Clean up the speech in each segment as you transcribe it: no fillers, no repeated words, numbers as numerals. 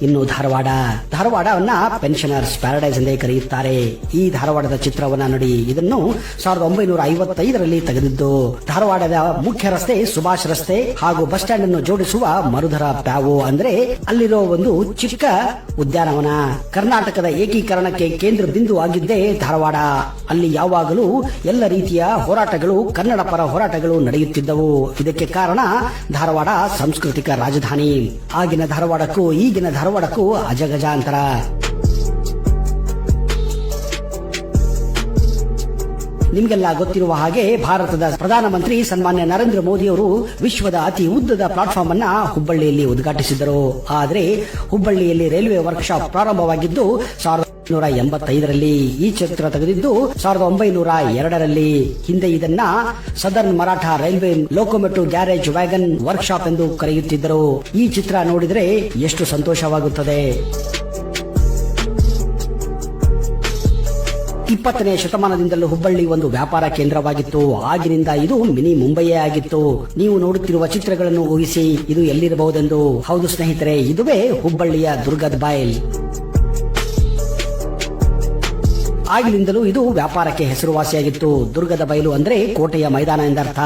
ಇನ್ನು ಧಾರವಾಡವನ್ನ pensioners paradise ಎಂದೇ ಕರೆಯುತ್ತಾರೆ. ಈ ಧಾರವಾಡದ ಚಿತ್ರವನ್ನ ನೋಡಿ. ಇದನ್ನು 1955ರಲ್ಲಿ ತೆಗೆದಿದ್ದು. ಧಾರವಾಡದ ಮುಖ್ಯ ರಸ್ತೆ ಸುಭಾಷ್ ರಸ್ತೆ ಹಾಗೂ ಬಸ್ ಸ್ಟ್ಯಾಂಡ್ ಅನ್ನು ಜೋಡಿಸುವ ಮರುಧರ ಪ್ಯಾವೋ ಅಂದ್ರೆ ಅಲ್ಲಿರೋ ಒಂದು ಚಿಕ್ಕ ಉದ್ಯಾನವನ. ಕರ್ನಾಟಕದ ಏಕೀಕರಣಕ್ಕೆ ಕೇಂದ್ರ ಬಿಂದು ಆಗಿದ್ದೇ ಧಾರವಾಡ. ಅಲ್ಲಿ ಯಾವಾಗಲೂ ಎಲ್ಲ ರೀತಿಯ ಹೋರಾಟಗಳು, ಕನ್ನಡ ಪರ ಹೋರಾಟಗಳು ನಡೆಯುತ್ತಿದ್ದವು. ಇದಕ್ಕೆ ಕಾರಣ ಧಾರವಾಡ ಸಾಂಸ್ಕೃತಿಕ ರಾಜಧಾನಿ. ಆಗಿನ ಧಾರವಾಡಕ್ಕೂ ಈಗಿನ ಧಾರವಾಡಕ್ಕೂ ಅಜಗಜಾಂತರ. ನಿಮಗೆಲ್ಲ ಗೊತ್ತಿರುವ ಹಾಗೆ ಭಾರತದ ಪ್ರಧಾನಮಂತ್ರಿ ಸನ್ಮಾನ್ಯ ನರೇಂದ್ರ ಮೋದಿ ಅವರು ವಿಶ್ವದ ಅತಿ ಉದ್ದದ ಪ್ಲಾಟ್ಫಾರ್ಮ್ ಅನ್ನ ಹುಬ್ಬಳ್ಳಿಯಲ್ಲಿ ಉದ್ಘಾಟಿಸಿದರು. ಆದರೆ ಹುಬ್ಬಳ್ಳಿಯಲ್ಲಿ ರೈಲ್ವೆ ವರ್ಕ್ಶಾಪ್ ಪ್ರಾರಂಭವಾಗಿದ್ದು 1985ರಲ್ಲಿ. ಈ ಚಿತ್ರ ತೆಗೆದಿದ್ದು 1902ರಲ್ಲಿ. ಹಿಂದೆ ಇದನ್ನ southern Maratha railway locomotive garage wagon workshop ಎಂದು ಕರೆಯುತ್ತಿದ್ದರು. ಈ ಚಿತ್ರ ನೋಡಿದರೆ ಎಷ್ಟು ಸಂತೋಷವಾಗುತ್ತದೆ. 20ನೇ ಶತಮಾನದಿಂದಲೂ ಹುಬ್ಬಳ್ಳಿ ಒಂದು ವ್ಯಾಪಾರ ಕೇಂದ್ರವಾಗಿತ್ತು. ಆಗಿನಿಂದ ಇದು ಮಿನಿ ಮುಂಬಯಿಯೇ ಆಗಿತ್ತು. ನೀವು ನೋಡುತ್ತಿರುವ ಚಿತ್ರಗಳನ್ನು ಊಹಿಸಿ ಇದು ಎಲ್ಲಿರಬಹುದೆಂದು. ಹೌದು ಸ್ನೇಹಿತರೆ, ಇದುವೇ ಹುಬ್ಬಳ್ಳಿಯ ದುರ್ಗದ ಬೈಲ್. ಆಗಿನಿಂದಲೂ ಇದು ವ್ಯಾಪಾರಕ್ಕೆ ಹೆಸರುವಾಸಿಯಾಗಿತ್ತು. ದುರ್ಗದ ಬಯಲು ಅಂದ್ರೆ ಕೋಟೆಯ ಮೈದಾನ ಎಂದರ್ಥ.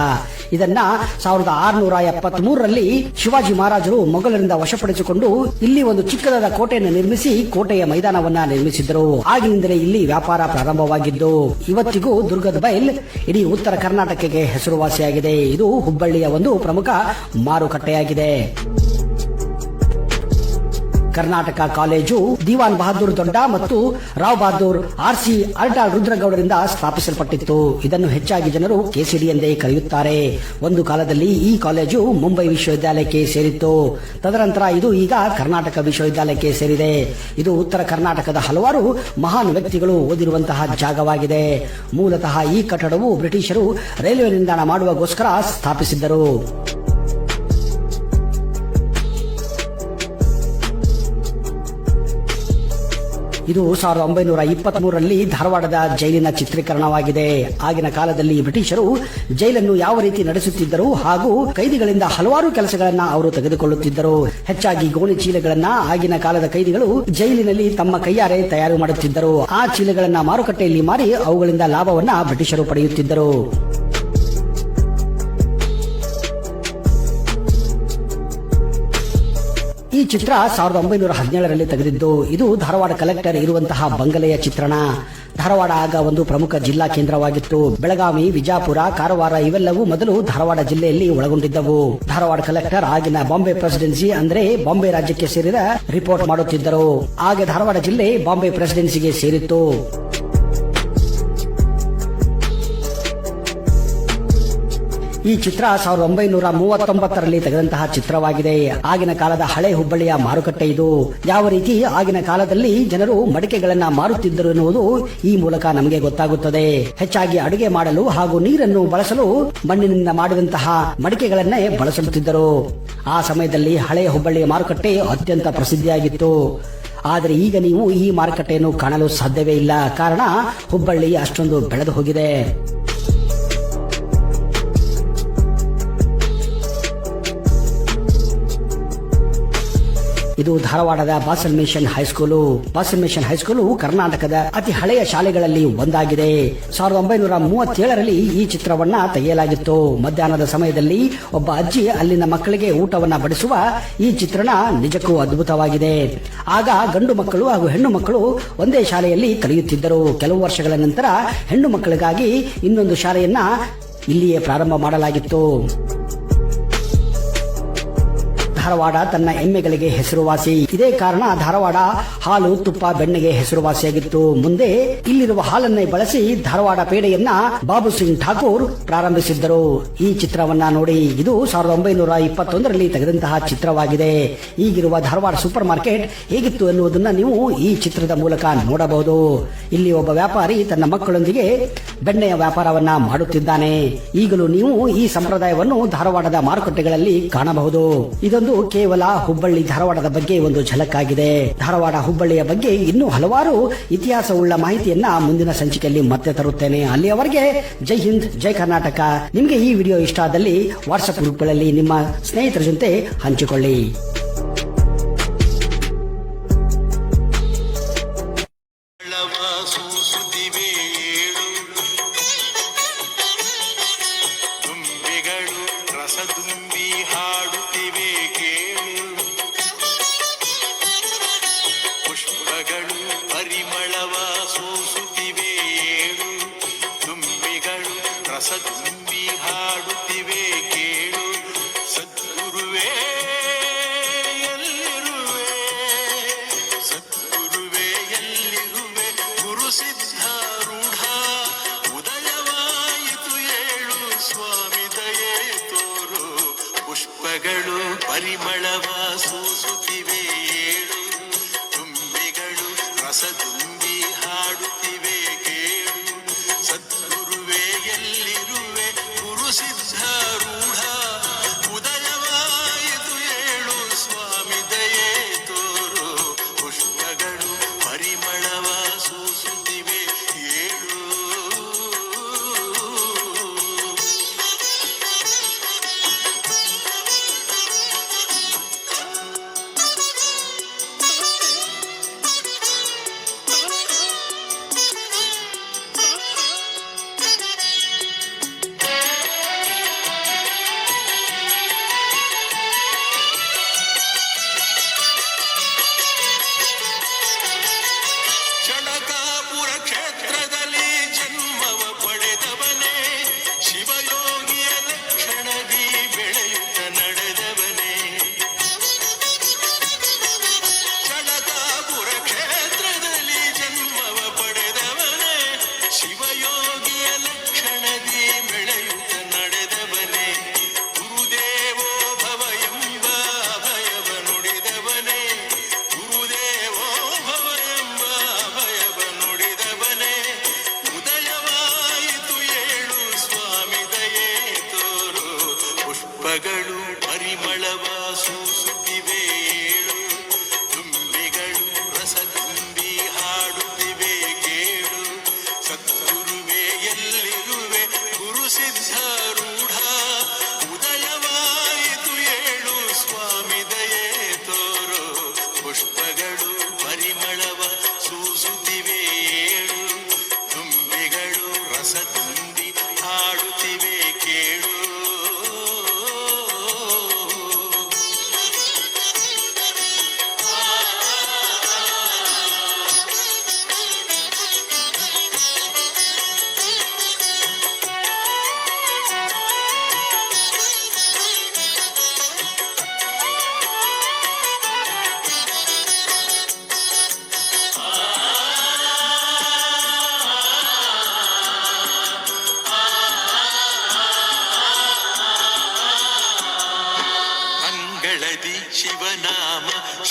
ಇದನ್ನ 1673ರಲ್ಲಿ ಶಿವಾಜಿ ಮಹಾರಾಜರು ಮೊಘಲರಿಂದ ವಶಪಡಿಸಿಕೊಂಡು ಇಲ್ಲಿ ಒಂದು ಚಿಕ್ಕದಾದ ಕೋಟೆಯನ್ನು ನಿರ್ಮಿಸಿ ಕೋಟೆಯ ಮೈದಾನವನ್ನ ನಿರ್ಮಿಸಿದ್ದರು. ಆಗಿನಿಂದಲೇ ಇಲ್ಲಿ ವ್ಯಾಪಾರ ಪ್ರಾರಂಭವಾಗಿದ್ದು ಇವತ್ತಿಗೂ ದುರ್ಗದ ಬೈಲ್ ಇಡೀ ಉತ್ತರ ಕರ್ನಾಟಕಕ್ಕೆ ಹೆಸರುವಾಸಿಯಾಗಿದೆ. ಇದು ಹುಬ್ಬಳ್ಳಿಯ ಒಂದು ಪ್ರಮುಖ ಮಾರುಕಟ್ಟೆಯಾಗಿದೆ. ಕರ್ನಾಟಕ ಕಾಲೇಜು ದಿವಾನ್ ಬಹದ್ದೂರ್ ದೊಡ್ಡ ಮತ್ತು ರಾವ್ ಬಹದ್ದೂರ್ ಆರ್ಸಿ ಅರ್ಟಾಳ್ ರುದ್ರಗೌಡರಿಂದ ಸ್ಥಾಪಿಸಲ್ಪಟ್ಟಿತ್ತು. ಇದನ್ನು ಹೆಚ್ಚಾಗಿ ಜನರು ಕೆಸಿಡಿ ಎಂದೇ ಕರೆಯುತ್ತಾರೆ. ಒಂದು ಕಾಲದಲ್ಲಿ ಈ ಕಾಲೇಜು ಮುಂಬೈ ವಿಶ್ವವಿದ್ಯಾಲಯಕ್ಕೆ ಸೇರಿತ್ತು. ತದನಂತರ ಇದು ಈಗ ಕರ್ನಾಟಕ ವಿಶ್ವವಿದ್ಯಾಲಯಕ್ಕೆ ಸೇರಿದೆ. ಇದು ಉತ್ತರ ಕರ್ನಾಟಕದ ಹಲವಾರು ಮಹಾನ್ ವ್ಯಕ್ತಿಗಳು ಓದಿರುವಂತಹ ಜಾಗವಾಗಿದೆ. ಮೂಲತಃ ಈ ಕಟ್ಟಡವು ಬ್ರಿಟಿಷರು ರೈಲ್ವೆ ನಿಲ್ದಾಣ ಮಾಡುವಗೋಸ್ಕರ ಸ್ಥಾಪಿಸಿದ್ದರು. ಇದು 1923ರಲ್ಲಿ ಧಾರವಾಡದ ಜೈಲಿನ ಚಿತ್ರೀಕರಣವಾಗಿದೆ. ಆಗಿನ ಕಾಲದಲ್ಲಿ ಬ್ರಿಟಿಷರು ಜೈಲನ್ನು ಯಾವ ರೀತಿ ನಡೆಸುತ್ತಿದ್ದರು ಹಾಗೂ ಕೈದಿಗಳಿಂದ ಹಲವಾರು ಕೆಲಸಗಳನ್ನ ಅವರು ತೆಗೆದುಕೊಳ್ಳುತ್ತಿದ್ದರು. ಹೆಚ್ಚಾಗಿ ಗೋಣಿ ಚೀಲಗಳನ್ನ ಆಗಿನ ಕಾಲದ ಕೈದಿಗಳು ಜೈಲಿನಲ್ಲಿ ತಮ್ಮ ಕೈಯಾರೆ ತಯಾರು ಮಾಡುತ್ತಿದ್ದರು. ಆ ಚೀಲಗಳನ್ನ ಮಾರುಕಟ್ಟೆಯಲ್ಲಿ ಮಾರಿ ಅವುಗಳಿಂದ ಲಾಭವನ್ನ ಬ್ರಿಟಿಷರು ಪಡೆಯುತ್ತಿದ್ದರು. ಈ ಚಿತ್ರ 1917ರಲ್ಲಿ ತೆಗೆದಿದ್ದು. ಇದು ಧಾರವಾಡ ಕಲೆಕ್ಟರ್ ಇರುವಂತಹ ಬಂಗಲೆಯ ಚಿತ್ರಣ. ಧಾರವಾಡ ಆಗ ಒಂದು ಪ್ರಮುಖ ಜಿಲ್ಲಾ ಕೇಂದ್ರವಾಗಿತ್ತು. ಬೆಳಗಾವಿ, ವಿಜಾಪುರ, ಕಾರವಾರ ಇವೆಲ್ಲವೂ ಮೊದಲು ಧಾರವಾಡ ಜಿಲ್ಲೆಯಲ್ಲಿ ಒಳಗೊಂಡಿದ್ದವು. ಧಾರವಾಡ ಕಲೆಕ್ಟರ್ ಆಗಿನ ಬಾಂಬೆ ಪ್ರೆಸಿಡೆನ್ಸಿ ಅಂದ್ರೆ ಬಾಂಬೆ ರಾಜ್ಯಕ್ಕೆ ಸೇರಿದ ರಿಪೋರ್ಟ್ ಮಾಡುತ್ತಿದ್ದರು. ಆಗ ಧಾರವಾಡ ಜಿಲ್ಲೆ ಬಾಂಬೆ ಪ್ರೆಸಿಡೆನ್ಸಿಗೆ ಸೇರಿತ್ತು. ಈ ಚಿತ್ರ 1939ರಲ್ಲಿ ತೆಗೆದಂತಹ ಚಿತ್ರವಾಗಿದೆ. ಆಗಿನ ಕಾಲದ ಹಳೆ ಹುಬ್ಬಳ್ಳಿಯ ಮಾರುಕಟ್ಟೆ ಇದು. ಯಾವ ರೀತಿ ಆಗಿನ ಕಾಲದಲ್ಲಿ ಜನರು ಮಡಿಕೆಗಳನ್ನ ಮಾರುತ್ತಿದ್ದರು ಎನ್ನುವುದು ಈ ಮೂಲಕ ನಮಗೆ ಗೊತ್ತಾಗುತ್ತದೆ. ಹೆಚ್ಚಾಗಿ ಅಡುಗೆ ಮಾಡಲು ಹಾಗೂ ನೀರನ್ನು ಬಳಸಲು ಮಣ್ಣಿನಿಂದ ಮಾಡಿದಂತಹ ಮಡಿಕೆಗಳನ್ನೇ ಬಳಸುತ್ತಿದ್ದರು. ಆ ಸಮಯದಲ್ಲಿ ಹಳೆಯ ಹುಬ್ಬಳ್ಳಿಯ ಮಾರುಕಟ್ಟೆ ಅತ್ಯಂತ ಪ್ರಸಿದ್ಧಿಯಾಗಿತ್ತು. ಆದರೆ ಈಗ ನೀವು ಈ ಮಾರುಕಟ್ಟೆಯನ್ನು ಕಾಣಲು ಸಾಧ್ಯವೇ ಇಲ್ಲ. ಕಾರಣ ಹುಬ್ಬಳ್ಳಿ ಅಷ್ಟೊಂದು ಬೆಳೆದು ಹೋಗಿದೆ. ಇದು ಧಾರವಾಡದ Basel mission high school. Basel mission high school ಕರ್ನಾಟಕದ ಅತಿ ಹಳೆಯ ಶಾಲೆಗಳಲ್ಲಿ ಒಂದಾಗಿದೆ. 1937ರಲ್ಲಿ ಈ ಚಿತ್ರವನ್ನ ತೆಗೆಯಲಾಗಿತ್ತು. ಮಧ್ಯಾಹ್ನದ ಸಮಯದಲ್ಲಿ ಒಬ್ಬ ಅಜ್ಜಿ ಅಲ್ಲಿನ ಮಕ್ಕಳಿಗೆ ಊಟವನ್ನ ಬಡಿಸುವ ಈ ಚಿತ್ರಣ ನಿಜಕ್ಕೂ ಅದ್ಭುತವಾಗಿದೆ. ಆಗ ಗಂಡು ಮಕ್ಕಳು ಹಾಗೂ ಹೆಣ್ಣು ಮಕ್ಕಳು ಒಂದೇ ಶಾಲೆಯಲ್ಲಿ ಕಲಿಯುತ್ತಿದ್ದರು. ಕೆಲವು ವರ್ಷಗಳ ನಂತರ ಹೆಣ್ಣು ಮಕ್ಕಳಿಗಾಗಿ ಇನ್ನೊಂದು ಶಾಲೆಯನ್ನ ಇಲ್ಲಿಯೇ ಪ್ರಾರಂಭ ಮಾಡಲಾಗಿತ್ತು. ಧಾರವಾಡ ತನ್ನ ಎಮ್ಮೆಗಳಿಗೆ ಹೆಸರುವಾಸಿ. ಇದೇ ಕಾರಣ ಧಾರವಾಡ ಹಾಲು, ತುಪ್ಪ, ಬೆಣ್ಣೆಗೆ ಹೆಸರುವಾಸಿಯಾಗಿತ್ತು. ಮುಂದೆ ಇಲ್ಲಿರುವ ಹಾಲನ್ನೇ ಬಳಸಿ ಧಾರವಾಡ ಪೇಡೆಯನ್ನ ಬಾಬು ಸಿಂಗ್ ಠಾಕೂರ್ ಪ್ರಾರಂಭಿಸಿದ್ದರು. ಈ ಚಿತ್ರವನ್ನ ನೋಡಿ. ಇದು 1921ರಲ್ಲಿ ತೆಗೆದಂತಹ ಚಿತ್ರವಾಗಿದೆ. ಈಗಿರುವ ಧಾರವಾಡ ಸೂಪರ್ ಮಾರ್ಕೆಟ್ ಹೇಗಿತ್ತು ಎನ್ನುವುದನ್ನ ನೀವು ಈ ಚಿತ್ರದ ಮೂಲಕ ನೋಡಬಹುದು. ಇಲ್ಲಿ ಒಬ್ಬ ವ್ಯಾಪಾರಿ ತನ್ನ ಮಕ್ಕಳೊಂದಿಗೆ ಬೆಣ್ಣೆಯ ವ್ಯಾಪಾರವನ್ನ ಮಾಡುತ್ತಿದ್ದಾನೆ. ಈಗಲೂ ನೀವು ಈ ಸಂಪ್ರದಾಯವನ್ನು ಧಾರವಾಡದ ಮಾರುಕಟ್ಟೆಗಳಲ್ಲಿ ಕಾಣಬಹುದು. ಇದೊಂದು ಕೇವಲ ಹುಬ್ಬಳ್ಳಿ ಧಾರವಾಡದ ಬಗ್ಗೆ ಒಂದು ಝಲಕ್ ಆಗಿದೆ. ಧಾರವಾಡ ಹುಬ್ಬಳ್ಳಿಯ ಬಗ್ಗೆ ಇನ್ನೂ ಹಲವಾರು ಇತಿಹಾಸವುಳ್ಳ ಮಾಹಿತಿಯನ್ನ ಮುಂದಿನ ಸಂಚಿಕೆಯಲ್ಲಿ ಮತ್ತೆ ತರುತ್ತೇನೆ. ಅಲ್ಲಿಯವರೆಗೆ ಜೈ ಹಿಂದ್, ಜೈ ಕರ್ನಾಟಕ. ನಿಮಗೆ ಈ ವಿಡಿಯೋ ಇಷ್ಟ ಆದಲ್ಲಿ ವಾಟ್ಸ್ಆಪ್ ಗ್ರೂಪ್ಗಳಲ್ಲಿ ನಿಮ್ಮ ಸ್ನೇಹಿತರ ಜೊತೆ ಹಂಚಿಕೊಳ್ಳಿ.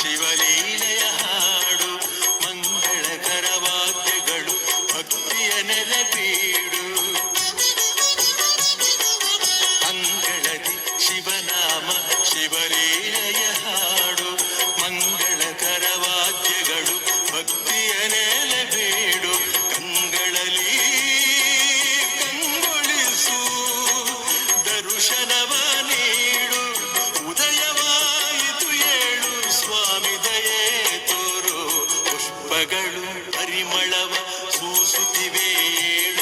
ಶಿವಲೀಲೆಯ ಹಾಡು ಮಂಗಳಕರ ವಾದ್ಯಗಳು ಭಕ್ತಿಯ ನೆಲೆಬೀಡು ಅಂಗಳದಿ ಶಿವನಾಮ ಶಿವಲೀಲೆಯ ಹಾಡು ಮಂಗಳಕರ ವಾದ್ಯಗಳು ಭಕ್ತಿಯ ನೆಲೆಬೀಡು ಕಂಗಳಲ್ಲಿ ಕಂಗೊಳಿಸು ದರ್ಶನವ ನೀಡು ಉದಯವಾಯಿತು ಏಳು ಸ್ವಾಮಿ ದಯೆ ತೋರು ಪುಷ್ಪಗಳು ಪರಿಮಳವ ಸೂಸುತ್ತಿವೆ ಏಳು